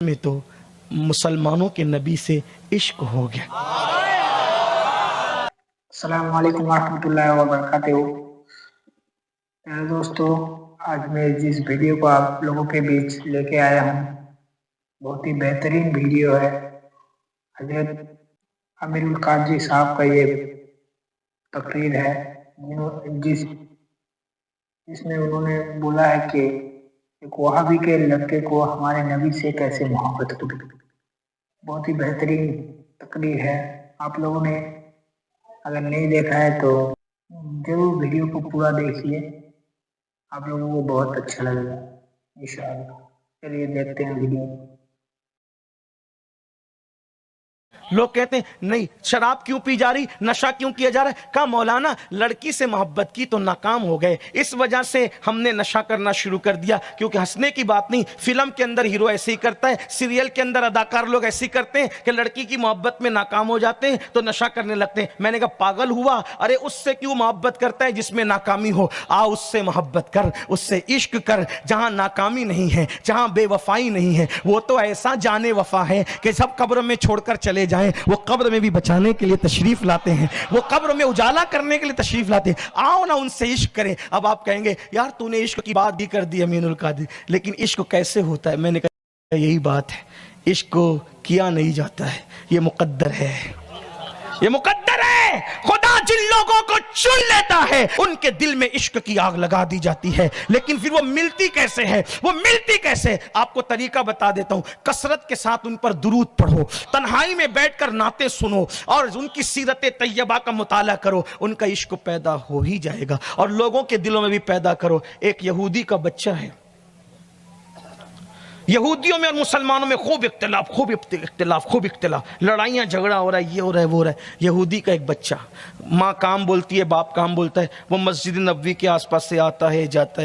में तो मुसलमानों के नबी से इश्क हो गया। अस्सलाम वालेकुम रहमतुल्लाहि व बरकातहू। मेरे दोस्तों, आज मैं जिस वीडियो को आप लोगों के बीच लेके आया हूँ, बहुत ही बेहतरीन वीडियो है। हजरत अमीरुल कादरी साहब का ये तकरीर है जिसमें उन्होंने बोला है कि एक वहाबी के लड़के को हमारे नबी से कैसे मोहब्बत होगी। बहुत ही बेहतरीन तकरीर है। आप लोगों ने अगर नहीं देखा है तो जरूर वीडियो को पूरा देखिए, आप लोगों को बहुत अच्छा लगेगा इंशाअल्लाह। चलिए देखते हैं वीडियो। लोग कहते हैं नहीं, शराब क्यों पी जा रही, नशा क्यों किया जा रहा है। कहा मौलाना लड़की से मोहब्बत की तो नाकाम हो गए, इस वजह से हमने नशा करना शुरू कर दिया। क्योंकि हंसने की बात नहीं, फिल्म के अंदर हीरो ऐसे ही करता है, सीरियल के अंदर अदाकार लोग ऐसे ही करते हैं कि लड़की की मोहब्बत में नाकाम हो जाते हैं तो नशा करने लगते हैं। मैंने कहा पागल हुआ, अरे उससे क्यों मोहब्बत करता है जिसमें नाकामी हो। आ उससे मोहब्बत कर, उससे इश्क कर जहां नाकामी नहीं है, जहां बेवफाई नहीं है। वो तो ऐसा जाने वफा है कि सब कब्र में छोड़कर चले जाए, वो कब्र में भी बचाने के लिए तशरीफ लाते हैं, वो कब्र में उजाला करने के लिए तशरीफ लाते हैं। आओ ना उनसे इश्क करें। अब आप कहेंगे यार तूने इश्क की बात भी कर दी अमीनुल कादरी, लेकिन इश्क कैसे होता है। मैंने कहा यही बात है, इश्क को किया नहीं जाता है, ये मुकद्दर है, ये मुकद्दर है। खुदा जिन लोगों को चुन लेता है उनके दिल में इश्क की आग लगा दी जाती है, लेकिन फिर वो मिलती कैसे है, वो मिलती कैसे। आपको तरीका बता देता हूं, कसरत के साथ उन पर दुरूद पढ़ो, तन्हाई में बैठकर नाते सुनो और उनकी सीरत तैयबा का मुताला करो, उनका इश्क पैदा हो ही जाएगा। और लोगों के दिलों में भी पैदा करो। एक यहूदी का बच्चा है, यहूदियों में और मुसलमानों में खूब इख्तिलाफ, लड़ाइयां झगड़ा हो रहा है, ये हो रहा है वो हो रहा है। यहूदी का एक बच्चा, माँ काम बोलती है, बाप काम बोलता है, वो मस्जिद नबवी के आसपास से आता है जाता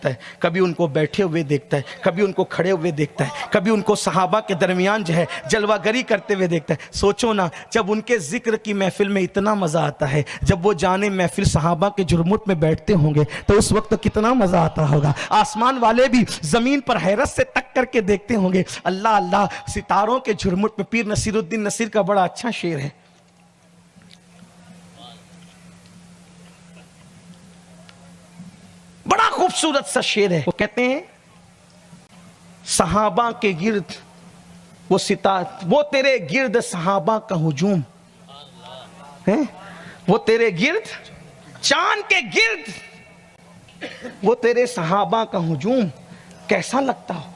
है। कभी उनको बैठे हुए देखता है, कभी उनको खड़े हुए देखता है, कभी उनको सहाबा के दरमियान जो है जलवागरी करते हुए देखता है। सोचो ना, जब उनके जिक्र की महफिल में इतना मजा आता है, जब वो जाने महफिल सहाबा के जुर्मुट में बैठते होंगे तो उस वक्त कितना मजा आता होगा। आसमान वाले भी जमीन पर हैरत से तक करके देखते होंगे। अल्लाह अल्लाह, सितारों के झुरमुट में। पीर नसीरुद्दीन नसीर का बड़ा अच्छा शेर है, बड़ा खूबसूरत सा शेर है। वो कहते हैं सहाबा के गिर्द वो वो तेरे गिर्द सहाबा का हुजूम है, वो तेरे गिर्द चांद के गिर्द वो तेरे सहाबा का हुजूम। कैसा लगता हो,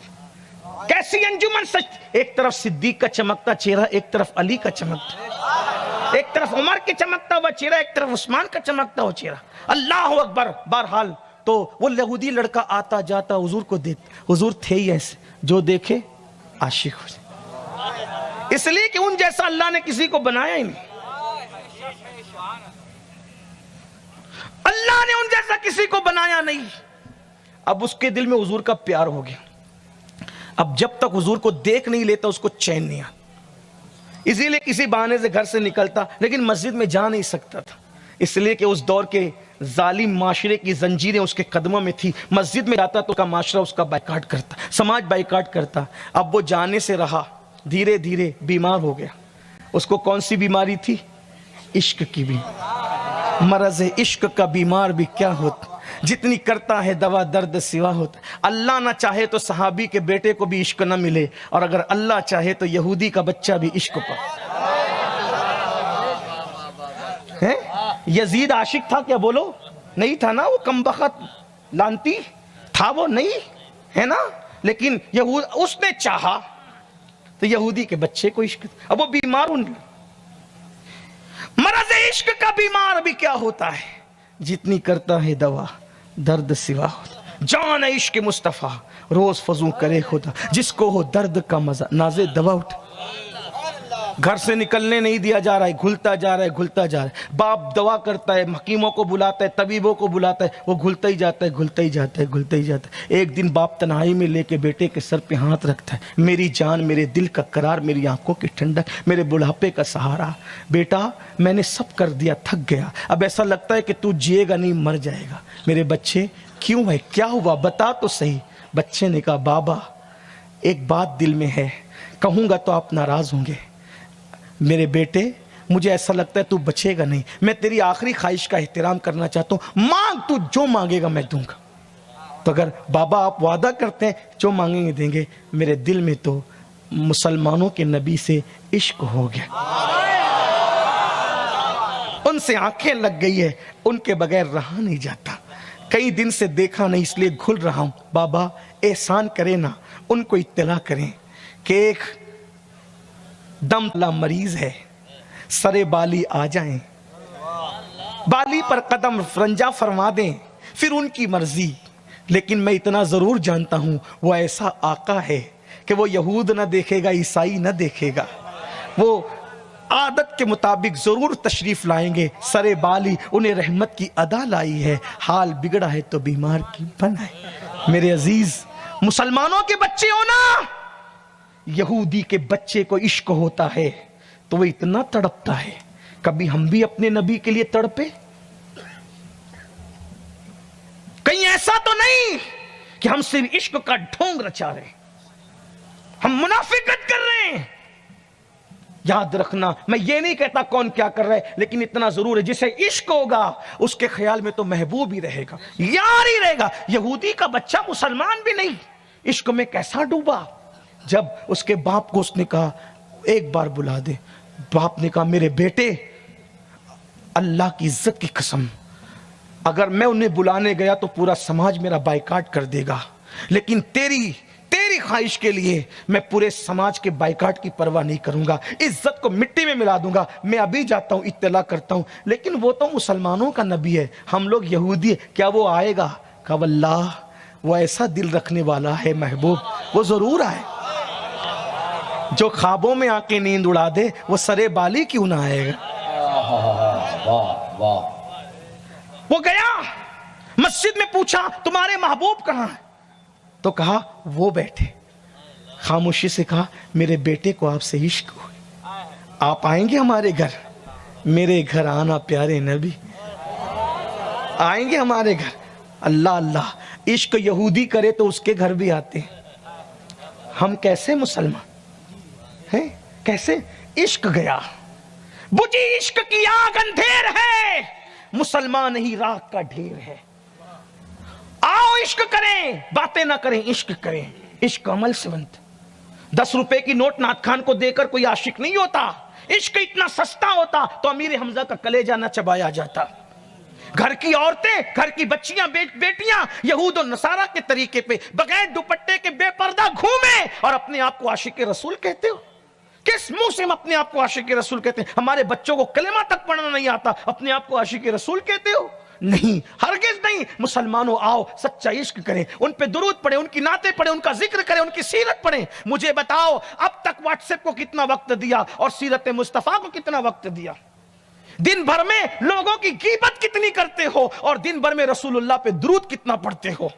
कैसी अंजुमन सच। एक तरफ सिद्दीक का चमकता चेहरा, एक तरफ अली का चमकता, एक तरफ उमर के चमकता हुआ चेहरा, एक तरफ उस्मान का चमकता हुआ चेहरा। अल्लाह अकबर। बहरहाल तो वो यहूदी लड़का आता जाता हुजूर को देख, हुजूर थे ही ऐसे जो देखे आशिक हो जाए, इसलिए कि उन जैसा अल्लाह ने किसी को बनाया ही नहीं। अल्लाह ने उन जैसा किसी को बनाया नहीं। अब उसके दिल में हुजूर का प्यार हो गया। अब जब तक हुजूर को देख नहीं लेता उसको चैन नहीं आता, इसीलिए किसी बहाने से घर से निकलता, लेकिन मस्जिद में जा नहीं सकता था, इसलिए कि उस दौर के जालिम माशरे की जंजीरें उसके कदमों में थी। मस्जिद में जाता तो उसका माशरा उसका बाइकाट करता, समाज बाइकाट करता। अब वो जाने से रहा, धीरे धीरे बीमार हो गया। उसको कौन सी बीमारी थी? इश्क की भी। मरज़ इश्क का बीमार भी क्या होता, जितनी करता है दवा दर्द सिवा होता। अल्लाह ना चाहे तो सहाबी के बेटे को भी इश्क न मिले, और अगर अल्लाह चाहे तो यहूदी का बच्चा भी इश्क पर है। यजीद आशिक था क्या? बोलो, नहीं था ना। वो कमबख्त लानती था, वो नहीं है ना। लेकिन यहूद उसने चाहा तो यहूदी के बच्चे को इश्क। अब वो बीमार होने, मरज़ इश्क का बीमार भी क्या होता है, जितनी करता है दवा दर्द सिवा होता। जान इश्क मुस्तफ़ा रोज फजू करे खुदा, जिसको हो दर्द का मजा नाजे दवा उठ। घर से निकलने नहीं दिया जा रहा है, घुलता जा रहा है, घुलता जा रहा है। बाप दवा करता है, हकीमों को बुलाता है, तबीबों को बुलाता है, वो घुलता ही जाता है, घुलता ही जाता है, घुलता ही जाता है। एक दिन बाप तन्हाई में लेके बेटे के सर पे हाथ रखता है, मेरी जान, मेरे दिल का करार, मेरी आंखों की ठंडक, मेरे बुढ़ापे का सहारा। बेटा मैंने सब कर दिया, थक गया, अब ऐसा लगता है कि तू जिएगा नहीं, मर जाएगा। मेरे बच्चे क्यों है, क्या हुआ, बता तो सही। बच्चे ने कहा बाबा एक बात दिल में है, कहूँगा तो आप नाराज होंगे। मेरे बेटे, मुझे ऐसा लगता है तू बचेगा नहीं। मैं तेरी आखिरी ख्वाहिश का एहतराम करना चाहता हूँ, मांग, तू जो मांगेगा मैं दूंगा। तो अगर बाबा आप वादा करते हैं जो मांगेंगे देंगे, मेरे दिल में तो मुसलमानों के नबी से इश्क हो गया, उनसे आंखें लग गई है, उनके बगैर रहा नहीं जाता। कई दिन से देखा नहीं इसलिए घुल रहा हूं। बाबा एहसान करें ना, उनको इत्तला करें कि एक दम मरीज है, सरे बाली आ जाएं, बाली पर कदम रंजा फरमा दें, फिर उनकी मर्जी। लेकिन मैं इतना जरूर जानता हूं वो ऐसा आका है कि वो यहूद न देखेगा, ईसाई न देखेगा, वो आदत के मुताबिक जरूर तशरीफ लाएंगे। सरे बाली उन्हें रहमत की अदा लाई है, हाल बिगड़ा है तो बीमार की बनाए। मेरे अजीज मुसलमानों के बच्चे हो ना, यहूदी के बच्चे को इश्क होता है तो वो इतना तड़पता है। कभी हम भी अपने नबी के लिए तड़पे? कहीं ऐसा तो नहीं कि हम सिर्फ इश्क का ढोंग रचा रहे, हम मुनाफिकत कर रहे हैं। याद रखना, मैं ये नहीं कहता कौन क्या कर रहा है, लेकिन इतना जरूर है जिसे इश्क होगा उसके ख्याल में तो महबूब ही रहेगा, यार ही रहेगा। यहूदी का बच्चा मुसलमान भी नहीं, इश्क में कैसा डूबा। जब उसके बाप को उसने कहा एक बार बुला दे, बाप ने कहा मेरे बेटे, अल्लाह की इज्जत की कसम, अगर मैं उन्हें बुलाने गया तो पूरा समाज मेरा बाइकाट कर देगा, लेकिन तेरी ख्वाहिश के लिए मैं पूरे समाज के बाइकाट की परवाह नहीं करूंगा, इज्जत को मिट्टी में मिला दूंगा। मैं अभी जाता हूं, इत्तला करता हूं। लेकिन वो तो मुसलमानों का नबी है, हम लोग यहूदी है, क्या वो आएगा? कहा वल्लाह वो ऐसा दिल रखने वाला है महबूब, वो जरूर आए। जो ख्वाबों में आके नींद उड़ा दे वो सरे बाली क्यों ना आएगा। वाह वाह। वो गया मस्जिद में, पूछा तुम्हारे महबूब कहां है? तो कहा वो बैठे। खामोशी से कहा मेरे बेटे को आपसे इश्क हो, आप आएंगे हमारे घर? मेरे घर आना प्यारे नबी, आएंगे हमारे घर? अल्लाह अल्लाह, इश्क यहूदी करे तो उसके घर भी आते हैं, हम कैसे मुसलमान हैं? कैसे? इश्क गया, बुझी इश्क की आग अंधेर है, मुसलमान ही राख का ढेर है। आओ इश्क करें, बातें ना करें, इश्क करें। इश्क अमल से बनता। 10 रुपए की नोट नाथ खान को देकर कोई आशिक नहीं होता। इश्क इतना सस्ता होता तो अमीर हमजा का कलेजा न चबाया जाता। घर की औरतें, घर की बच्चियां, बेटियां यहूद और नसारा के तरीके पे बगैर दुपट्टे के बेपर्दा घूमे और अपने आप को आशिक रसूल कहते हो। किस मुंह से हम अपने आप को आशिक रसूल कहते हैं? हमारे बच्चों को कलेमा तक पढ़ना नहीं आता, अपने आप को आशिक रसूल कहते हो? नहीं, हरगिज नहीं। मुसलमानों आओ सच्चा इश्क करें, उन पे दुरूद पढ़े, उनकी नाते पढ़े, उनका जिक्र करें, उनकी सीरत पढ़े। मुझे बताओ अब तक व्हाट्सएप को कितना वक्त दिया और सीरत मुस्तफा को कितना वक्त दिया? दिन भर में लोगों की गीबत कितनी करते हो और दिन भर में रसूलुल्लाह पे दुरूद कितना पढ़ते हो?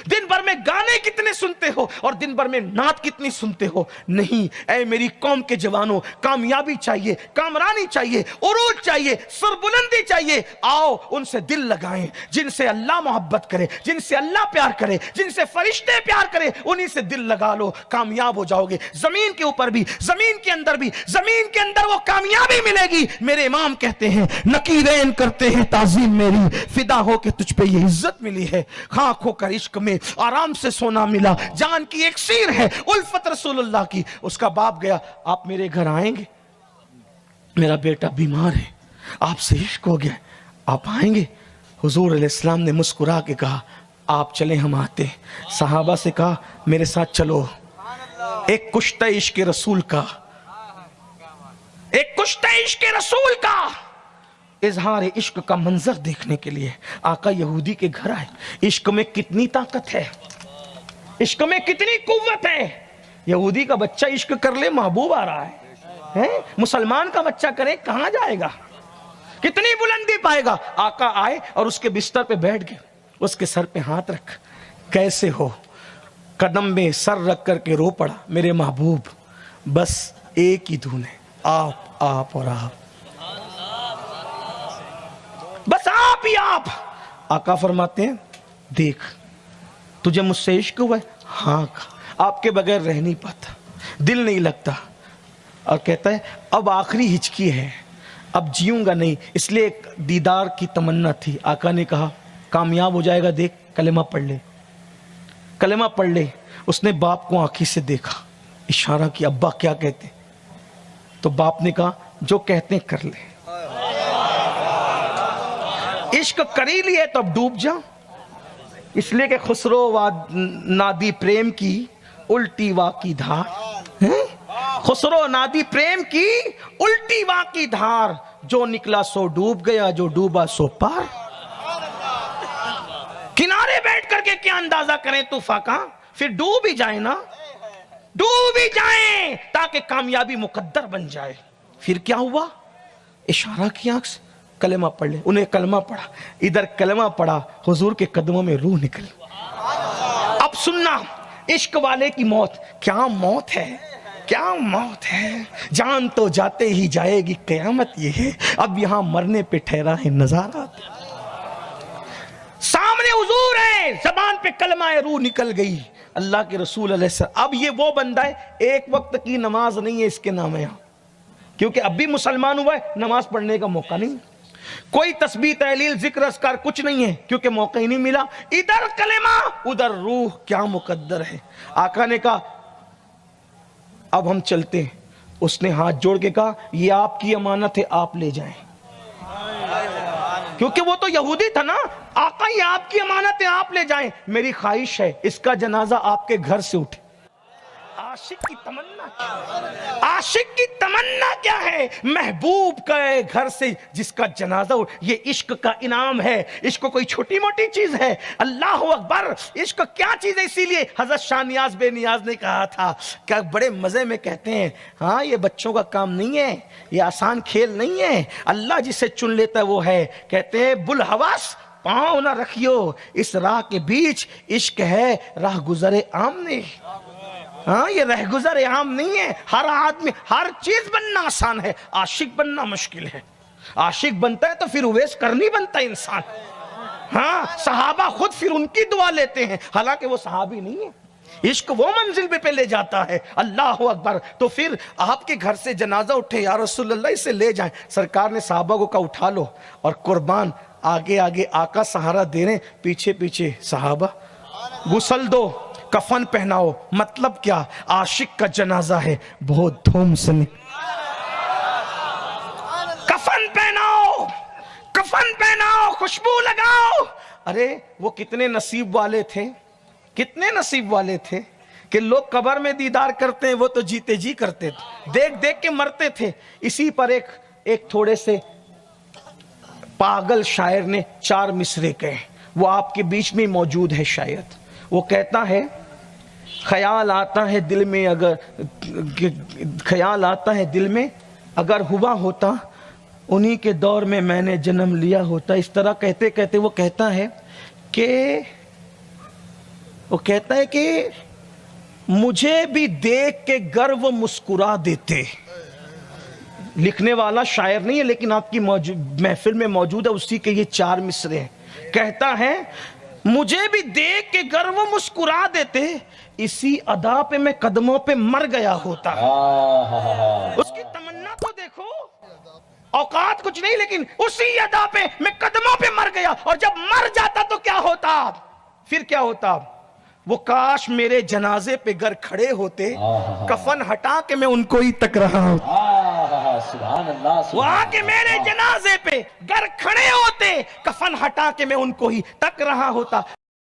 दिन भर में गाने कितने सुनते हो और दिन भर में नात कितनी सुनते हो? नहीं। ऐ मेरी कौम के जवानों, कामयाबी चाहिए, कामरानी चाहिए, उरूज चाहिए, सरबुलंदी चाहिए। आओ उनसे दिल लगाएं जिनसे अल्लाह मोहब्बत करे, जिनसे अल्लाह प्यार करे, जिनसे फरिश्ते प्यार करे, उन्हीं से दिल लगा लो, कामयाब हो जाओगे। जमीन के ऊपर भी, जमीन के अंदर भी, जमीन के अंदर वो कामयाबी मिलेगी। मेरे इमाम कहते हैं नकीरैन करते हैं ताजीम मेरी, फिदा हो के तुझ पे ये इज्जत मिली है। खाक होकर इश्क में आराम से सोना मिला, जान की एक सीर है उल्फत रसूलुल्लाह की। उसका बाप गया, आप मेरे घर आएंगे? मेरा बेटा बीमार है, आपसे इश्क हो गया, आप आएंगे? हुजूर अलैहिस्सलाम ने मुस्कुरा के कहा आप चले, हम आते। सहाबा से कहा मेरे साथ चलो। एक कुश्ता इश्क रसूल का, एक कुश्ता इश्क रसूल का इजहार इश्क का मंजर देखने के लिए आका यहूदी के घर आए। इश्क में कितनी ताकत है, इश्क में कितनी कुव्वत है। यहूदी का बच्चा इश्क कर ले, महबूब आ रहा है? मुसलमान का बच्चा करे, कहां जाएगा, कितनी बुलंदी पाएगा। आका आए और उसके बिस्तर पे बैठ गए, उसके सर पे हाथ रख, कैसे हो? कदम में सर रख करके रो पड़ा, मेरे महबूब बस एक ही धुन है, आप और आप, बस आप ही आप। आका फरमाते हैं देख तुझे मुझसे इश्क हुआ है? हाँ। आपके बगैर रह नहीं पाता, दिल नहीं लगता। और कहता है अब आखिरी हिचकी है, अब जीऊंगा नहीं, इसलिए एक दीदार की तमन्ना थी। आका ने कहा कामयाब हो जाएगा, देख कलेमा पढ़ ले, कलेमा पढ़ ले। उसने बाप को आंखी से देखा, इशारा किया अब्बा क्या कहते, तो बाप ने कहा जो कहते कर ले, इश्क करी लिए तो अब डूब जा। इसलिए कि खुसरो नादी प्रेम की उल्टी वा की धार, खुसरो नादी प्रेम की उल्टी वा की धार, जो निकला सो डूब गया, जो डूबा सो पार। किनारे बैठ करके क्या अंदाजा करें तूफा का, फिर डूब ही जाए ना, डूब ही जाए ताकि कामयाबी मुकद्दर बन जाए। फिर क्या हुआ, इशारा किया कलमा पढ़ ले, उन्हें कलमा पढ़ा, इधर कलमा पढ़ा, हुजूर के कदमों में रूह निकली। अब सुनना, इश्क वाले की मौत क्या मौत है, क्या मौत है, जान तो जाते ही जाएगी क़यामत ये है, अब यहां मरने पे ठहरा है नजारा। सामने हुजूर है, जबान पे कलमा है, रूह निकल गई। अल्लाह के रसूल अलैहिस्सलाम, अब ये वो बंदा है एक वक्त की नमाज नहीं है इसके नाम है, क्योंकि अब भी मुसलमान हुआ है, नमाज पढ़ने का मौका नहीं, कोई तस्बीह तहलील जिक्र अस्कार कुछ नहीं है, क्योंकि मौका ही नहीं मिला। इधर कलेमा उधर रूह, क्या मुकद्दर है। आका ने कहा अब हम चलते हैं। उसने हाथ जोड़ के कहा ये आपकी अमानत है, आप ले जाएं, क्योंकि वो तो यहूदी था ना। आका ये आपकी अमानत है, आप ले जाएं, मेरी ख्वाहिश है इसका जनाजा आपके घर से उठे। आशिक की तमन्ना क्या है, आशिक की तमन्ना क्या है, महबूब के घर से जिसका जनाजा हो। ये इश्क का इनाम है, इश्क कोई छोटी मोटी चीज है। अल्लाह अकबर, इश्क क्या चीज है। इसीलिए हजरत शाह नियाज बेनियाज ने कहा था, क्या बड़े मजे में कहते हैं, हाँ ये बच्चों का काम नहीं है, ये आसान खेल नहीं है, अल्लाह जिसे चुन लेता है वो है। कहते हैं बुल हवास पाँव ना रखियो इस राह के बीच, इश्क है राह गुजरे आमने। हाँ ये रह गुजर आम नहीं है, हर आदमी हर चीज बनना आसान है, आशिक बनना मुश्किल है। आशिक बनता है तो फिर उवैस करनी बनता है इंसान। हाँ सहाबा खुद फिर उनकी दुआ लेते हैं, हालांकि वो सहाबी नहीं है। इश्क वो मंजिल पे ले जाता है। अल्लाह अकबर। तो फिर आपके घर से जनाजा उठे, या रसूल अल्लाह इसे ले जाएं। सरकार ने सहाबा को कहा उठा लो, और कुर्बान आगे आगे आका सहारा दे रहे, पीछे पीछे सहाबा। गुसल दो, कफन पहनाओ, मतलब क्या, आशिक का जनाजा है, बहुत धूम से कफन पहनाओ, कफन पहनाओ, खुशबू लगाओ। अरे वो कितने नसीब वाले थे, कितने नसीब वाले थे कि लोग कब्र में दीदार करते हैं, वो तो जीते जी करते थे, देख देख के मरते थे। इसी पर एक थोड़े से पागल शायर ने 4 मिसरे कहे, वो आपके बीच में मौजूद है शायद। वो कहता है ख्याल आता है दिल में, अगर ख्याल आता है दिल में, अगर हुआ होता उन्हीं के दौर में मैंने जन्म लिया होता। इस तरह कहते कहते वो कहता है कि मुझे भी देख के गर्व मुस्कुरा देते। लिखने वाला शायर नहीं है, लेकिन आपकी महफिल में मौजूद है, उसी के ये 4 मिसरे हैं। कहता है मुझे भी देख के गर्व मुस्कुरा देते, इसी अदा पे मैं कदमों पे मर गया होता। उसकी तमन्ना तो देखो, औकात कुछ नहीं, लेकिन उसी अदा पे मैं कदमों पे मर गया। और जब मर जाता तो क्या होता, फिर क्या होता, वो काश मेरे जनाजे पे घर खड़े होते, कफन हटा के मैं उनको ही तक रहा होता। वो आके मेरे जनाजे पे घर खड़े होते, कफन हटा के मैं उनको ही तक रहा होता।